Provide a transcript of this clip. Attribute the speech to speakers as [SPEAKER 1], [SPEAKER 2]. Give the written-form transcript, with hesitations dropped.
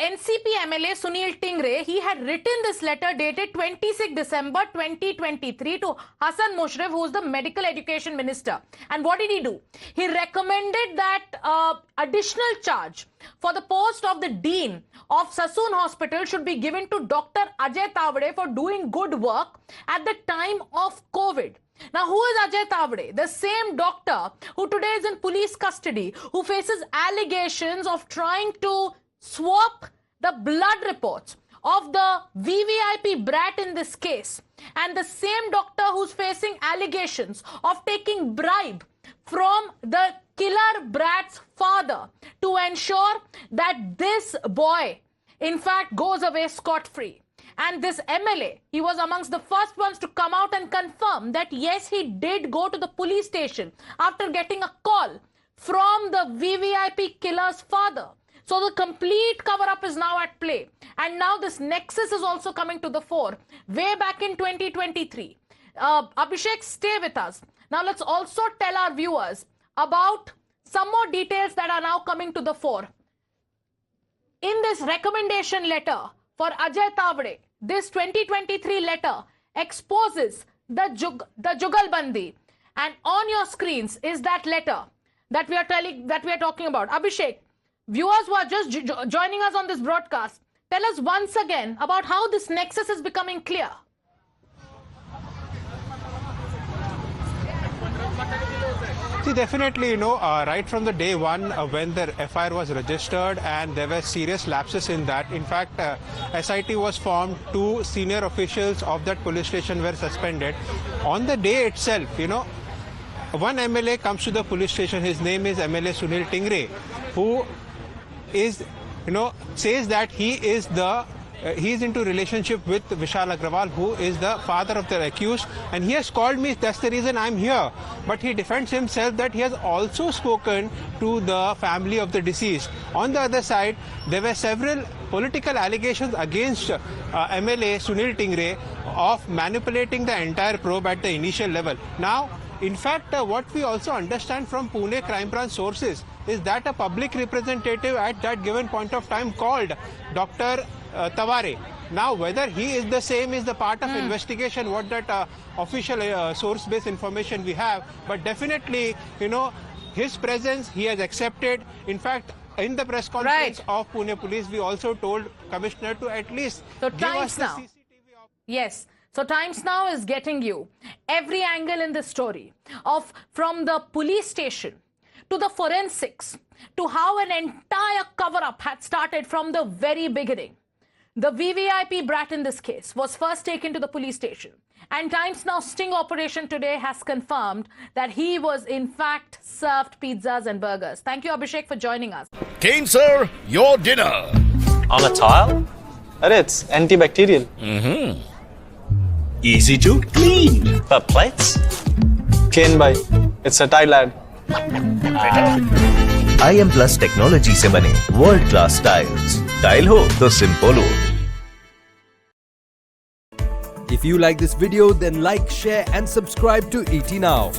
[SPEAKER 1] NCP MLA Sunil Tingre, he had written this letter dated 26 December 2023 to Hassan Mushrif, who is the medical education minister. And what did he do? He recommended that additional charge for the post of the dean of Sassoon Hospital should be given to Dr. Ajay Tavade for doing good work at the time of COVID. Now, who is Ajay Tavade? The same doctor who today is in police custody, who faces allegations of trying to swap the blood reports of the VVIP brat in this case. And the same doctor who's facing allegations of taking bribe from the killer brat's father to ensure that this boy, in fact, goes away scot-free. And this MLA, he was amongst the first ones to come out and confirm that yes, he did go to the police station after getting a call from the VVIP killer's father. So the complete cover-up is now at play. And now this nexus is also coming to the fore. Way back in 2023. Abhishek, stay with us. Now let's also tell our viewers about some more details that are now coming to the fore. In this recommendation letter for Ajay Tavade, this 2023 letter exposes the Jugalbandi. And on your screens is that letter that we are talking about. Abhishek, viewers who are just joining us on this broadcast, tell us once again about how this nexus is becoming clear.
[SPEAKER 2] See, definitely, right from the day one when the FIR was registered and there were serious lapses in that. In fact, SIT was formed, 2 senior officials of that police station were suspended. On the day itself, one MLA comes to the police station. His name is MLA Sunil Tingre, who is, says that he is into relationship with Vishal Agrawal, who is the father of the accused, and he has called me. That's the reason I'm here. But he defends himself that he has also spoken to the family of the deceased. On the other side, there were several political allegations against MLA Sunil Tingre of manipulating the entire probe at the initial level. Now, in fact, what we also understand from Pune Crime Branch sources is that a public representative at that given point of time called Dr. Tavare. Now, whether he is the same is the part of investigation, what that official source-based information we have. But definitely, his presence, he has accepted. In fact, in the press conference of Pune Police, we also told Commissioner to at least give us the CCTV.
[SPEAKER 1] Yes. So Times Now is getting you every angle in this story of from the police station to the forensics to how an entire cover-up had started from the very beginning. The VVIP brat in this case was first taken to the police station, and Times Now sting operation today has confirmed that he was in fact served pizzas and burgers. Thank you, Abhishek, for joining us.
[SPEAKER 3] Kane, sir, your dinner.
[SPEAKER 4] On a tile? It's antibacterial.
[SPEAKER 3] Easy to clean.
[SPEAKER 4] But plates? Kane bhai, it's a tile ad.
[SPEAKER 5] IM Plus technology से बने world class tiles tile हो तो simple हो.
[SPEAKER 6] If you like this video, then like, share and subscribe to ET Now.